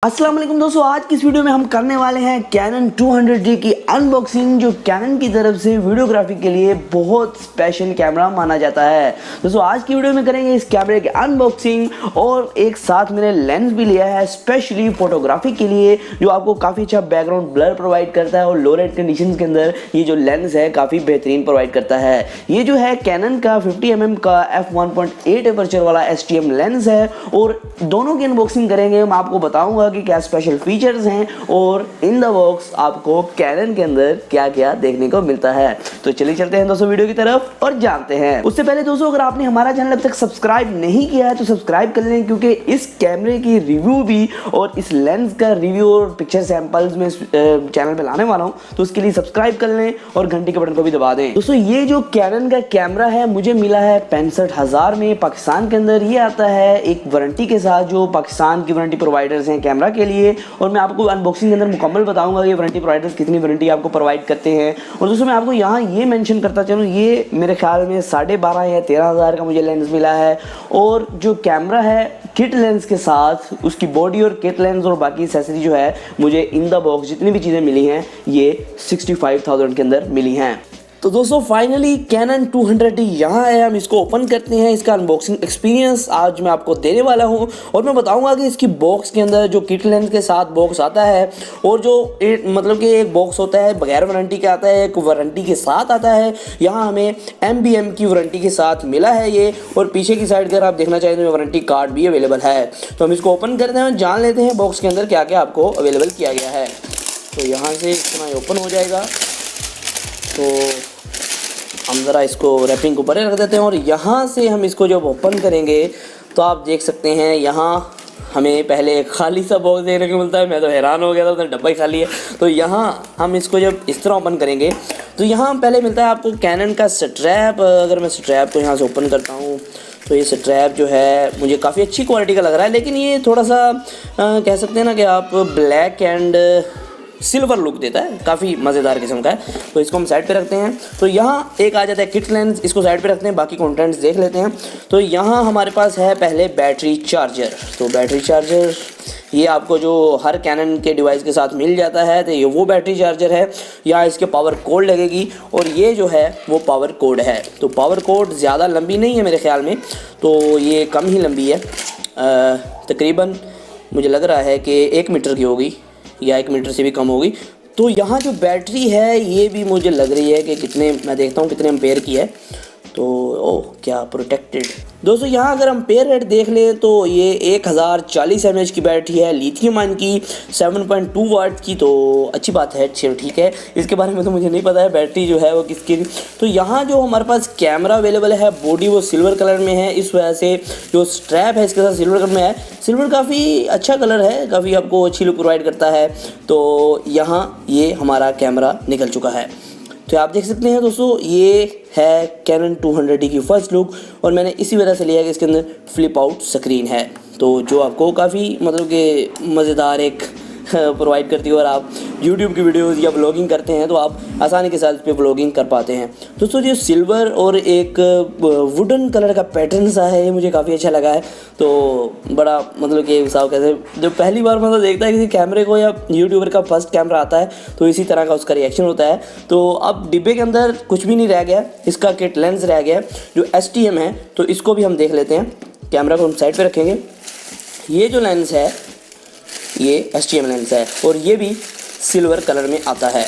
अस्सलाम वालेकुम दोस्तों, आज की इस वीडियो में हम करने वाले हैं कैनन 200D की अनबॉक्सिंग, जो कैनन की तरफ से वीडियोग्राफी के लिए बहुत स्पेशल कैमरा माना जाता है। दोस्तों आज की वीडियो में करेंगे इस कैमरे की अनबॉक्सिंग और एक साथ मैंने लेंस भी लिया है स्पेशली फोटोग्राफी के लिए, जो आपको काफ़ी अच्छा बैकग्राउंड ब्लर प्रोवाइड करता है और लो लाइट कंडीशन के अंदर ये जो लेंस है काफ़ी बेहतरीन प्रोवाइड करता है। ये जो है कैनन का 50mm का f1.8 एपर्चर वाला STM लेंस है और दोनों की अनबॉक्सिंग करेंगे। मैं आपको बताऊंगा कि क्या स्पेशल फीचर्स हैं और इन द बॉक्स आपको कैनन के अंदर क्या क्या देखने को मिलता है। तो चलिए चलते हैं दोस्तों वीडियो की तरफ और जानते हैं। उससे पहले दोस्तों, अगर आपने हमारा चैनल अब तक सब्सक्राइब नहीं किया है तो सब्सक्राइब कर लें, क्योंकि इस कैमरे की रिव्यू भी और इस लेंस का रिव्यू और पिक्चर सैंपल्स में चैनल पे लाने वाला हूँ, तो उसके लिए सब्सक्राइब कर लें और घंटी के बटन को भी दबा दें। दोस्तों ये जो कैनन का कैमरा है मुझे मिला है 65,000 में पाकिस्तान के अंदर। ये आता है एक वारंटी के साथ, जो पाकिस्तान की वारंटी प्रोवाइडर्स हैं कैमरा के लिए, और मैं आपको अनबॉक्सिंग के अंदर मुकम्मल बताऊंगा कि वारंटी प्रोवाइडर्स कितनी वारंटी आपको प्रोवाइड करते हैं। और दोस्तों मैं आपको यहाँ ये मेंशन करता चलूँ, ये मेरे ख्याल में 12,500 या 13,000 का मुझे लेंस मिला है। और जो कैमरा है किट लेंस के साथ, उसकी बॉडी और किट लेंस और बाकी एक्सेसरी जो है मुझे इन द बॉक्स जितनी भी चीज़ें मिली हैं ये 65,000 के अंदर मिली हैं। तो दोस्तों फाइनली कैनन 200D यहाँ है, हम इसको ओपन करते हैं। इसका अनबॉक्सिंग एक्सपीरियंस आज मैं आपको देने वाला हूँ और मैं बताऊँगा कि इसकी बॉक्स के अंदर जो किट लेंस के साथ बॉक्स आता है और जो मतलब कि एक बॉक्स होता है बगैर वारंटी के आता है, एक वारंटी के साथ आता है। यहाँ हमें MBM की वारंटी के साथ मिला है ये, और पीछे की साइड अगर आप देखना चाहें तो वारंटी कार्ड भी अवेलेबल है। तो हम इसको ओपन करते हैं और जान लेते हैं बॉक्स के अंदर क्या क्या आपको अवेलेबल किया गया है। तो यहाँ से इतना ओपन हो जाएगा, तो हम ज़रा इसको रैपिंग को ऊपर रख देते हैं और यहाँ से हम इसको जब ओपन करेंगे तो आप देख सकते हैं यहाँ हमें पहले एक खाली सा बॉक्स देखने को मिलता है। मैं तो हैरान हो गया था, उधर डब्बा ही खाली है। तो यहाँ हम इसको जब इस तरह ओपन करेंगे तो यहाँ पहले मिलता है आपको कैनन का स्ट्रैप। अगर मैं स्ट्रैप को यहाँ से ओपन करता हूँ तो ये स्ट्रैप जो है मुझे काफ़ी अच्छी क्वालिटी का लग रहा है, लेकिन ये थोड़ा सा कह सकते हैं ना कि आप ब्लैक एंड सिल्वर लुक देता है, काफ़ी मज़ेदार किस्म का है। तो इसको हम साइड पे रखते हैं। तो यहाँ एक आ जाता है किट लेंस, इसको साइड पे रखते हैं, बाकी कंटेंट्स देख लेते हैं। तो यहाँ हमारे पास है पहले बैटरी चार्जर। तो बैटरी चार्जर ये आपको जो हर कैनन के डिवाइस के साथ मिल जाता है, तो ये वो बैटरी चार्जर है। यहाँ इसके पावर कोड लगेगी और ये जो है वो पावर कोड है। तो पावर कोड ज़्यादा लंबी नहीं है मेरे ख्याल में, तो ये कम ही लंबी है, तकरीबन मुझे लग रहा है कि 1 मीटर की होगी या 1 मीटर से भी कम होगी। तो यहाँ जो बैटरी है ये भी मुझे लग रही है कि कितने, मैं देखता हूँ कितने एम्पेयर की है। तो ओह क्या प्रोटेक्टेड। दोस्तों यहाँ अगर एम्पेयर रेट देख लें तो ये 1040 mAh की बैटरी है, लिथियम आयन की 7.2 वाट की। तो अच्छी बात है, चलो ठीक है, इसके बारे में तो मुझे नहीं पता है बैटरी जो है वो किसकी। तो यहाँ जो हमारे पास कैमरा अवेलेबल है, बॉडी वो सिल्वर कलर में है, इस वजह से जो स्ट्रैप है इसके साथ सिल्वर कलर में है। सिल्वर काफ़ी अच्छा कलर है, काफ़ी आपको अच्छी लुक प्रोवाइड करता है। तो यहाँ ये हमारा कैमरा निकल चुका है। तो आप देख सकते हैं दोस्तों ये है कैनन 200D की फर्स्ट लुक, और मैंने इसी वजह से लिया कि इसके अंदर फ्लिप आउट स्क्रीन है, तो जो आपको काफ़ी मतलब कि मज़ेदार एक प्रोवाइड करती है। और आप YouTube की वीडियोज़ या व्लॉगिंग करते हैं तो आप आसानी के साथ इस पर व्लॉगिंग कर पाते हैं। दोस्तों जो सिल्वर और एक वुडन कलर का पैटर्न सा है, ये मुझे काफ़ी अच्छा लगा है। तो बड़ा मतलब कि हिसाब कैसे जो पहली बार मतलब देखता है किसी कैमरे को या यूट्यूबर का फर्स्ट कैमरा आता है तो इसी तरह का उसका रिएक्शन होता है। तो अब डिब्बे के अंदर कुछ भी नहीं रह गया, इसका किट लेंस रह गया जो STM है। तो इसको भी हम देख लेते हैं। कैमरा को हम साइड पर रखेंगे। ये जो लेंस है ये STM लेंस है और ये भी सिल्वर कलर में आता है।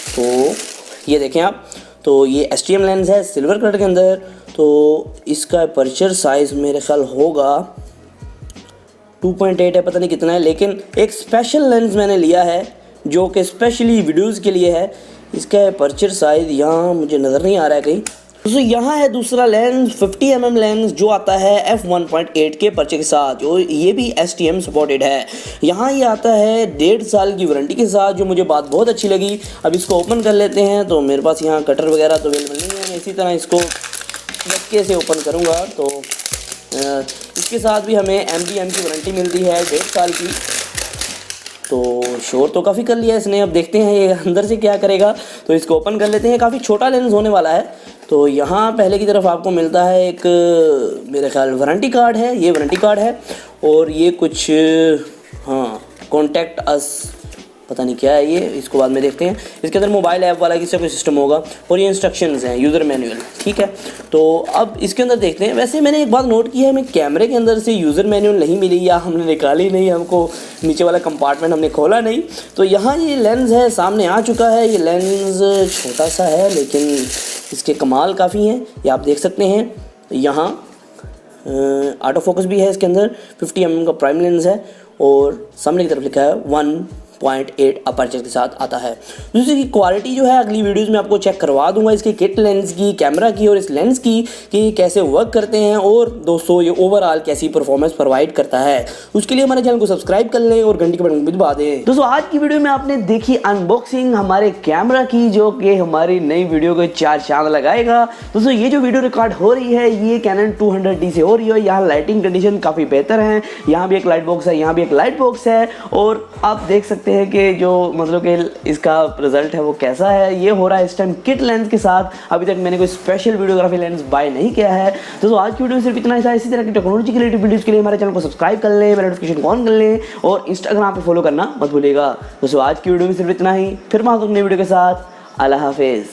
तो ये देखें आप, तो ये STM लेंस है सिल्वर कलर के अंदर। तो इसका अपर्चर साइज़ मेरे ख्याल होगा 2.8 है, पता नहीं कितना है, लेकिन एक स्पेशल लेंस मैंने लिया है जो कि स्पेशली वीडियोज़ के लिए है। इसका अपर्चर साइज़ यहाँ मुझे नज़र नहीं आ रहा है कहीं। दोस्तों यहाँ है दूसरा लेंस 50mm लेंस जो आता है f1.8 के पर्चे के साथ, जो ये भी STM सपोर्टेड है। यहाँ ये आता है 1.5 साल की वारंटी के साथ, जो मुझे बात बहुत अच्छी लगी। अब इसको ओपन कर लेते हैं। तो मेरे पास यहाँ कटर वगैरह तो अवेलेबल नहीं है, मैं इसी तरह इसको धक्के से ओपन करूँगा। तो इसके साथ भी हमें MBM की वारंटी मिलती है 1.5 साल की। तो शोर तो काफ़ी कर लिया इसने, अब देखते हैं ये अंदर से क्या करेगा। तो इसको ओपन कर लेते हैं। काफ़ी छोटा लेंस होने वाला है। तो यहाँ पहले की तरफ आपको मिलता है एक मेरे ख्याल वारंटी कार्ड है, ये वारंटी कार्ड है। और ये कुछ हाँ कॉन्टैक्ट अस, पता नहीं क्या है ये, इसको बाद में देखते हैं। इसके अंदर मोबाइल ऐप वाला किसी कोई सिस्टम होगा और ये इंस्ट्रक्शंस हैं, यूज़र मैनुअल, ठीक है। तो अब इसके अंदर देखते हैं। वैसे मैंने एक बात नोट की है, हमें कैमरे के अंदर से यूज़र मैनुअल नहीं मिली, या हमने निकाली नहीं, हमको नीचे वाला कंपार्टमेंट हमने खोला नहीं। तो यहाँ ये लेंस है, सामने आ चुका है। ये लेंस छोटा सा है लेकिन इसके कमाल काफ़ी हैं, ये आप देख सकते हैं। यहाँ ऑटो फोकस भी है इसके अंदर, 50 mm का प्राइम लेंस है और सामने की तरफ लिखा है 1.8 अपर्चर के साथ आता है। दूसरी की क्वालिटी जो है अगली वीडियोस में आपको चेक करवा दूंगा, इसके किट लेंस की, कैमरा की और इस लेंस की कि कैसे वर्क करते हैं, और दोस्तों ये ओवरऑल कैसी परफॉर्मेंस प्रोवाइड करता है। उसके लिए हमारे चैनल को सब्सक्राइब कर लें और घंटी के बटन को दबा दें। दोस्तों आज की वीडियो में आपने देखी अनबॉक्सिंग हमारे कैमरा की, जो कि हमारी नई वीडियो को 4 चांद लगाएगा। दोस्तों ये जो वीडियो रिकॉर्ड हो रही है ये कैनन 200D से हो रही है। यहाँ लाइटिंग कंडीशन काफ़ी बेहतर है, यहाँ भी एक लाइट बॉक्स है, यहाँ भी एक लाइट बॉक्स है, और आप देख सकते हैं कि जो मतलब कि इसका रिजल्ट है वो कैसा है। ये हो रहा है इस टाइम किट लेंस के साथ। अभी तक मैंने कोई स्पेशल वीडियोग्राफी लेंस बाय नहीं किया है। तो आज की वीडियो में सिर्फ इतना ही था। इसी तरह की टेक्नोलॉजी के रिलेटेड वीडियोस के लिए हमारे चैनल को सब्सक्राइब कर लें, बेल नोटिफिकेशन ऑन कर लें और इंस्टाग्राम पे फॉलो करना मत भूलिएगा। दोस्तों आज की वीडियो में सिर्फ इतना ही, फिर मैं नई वीडियो के साथ। अल्लाह हाफिज़।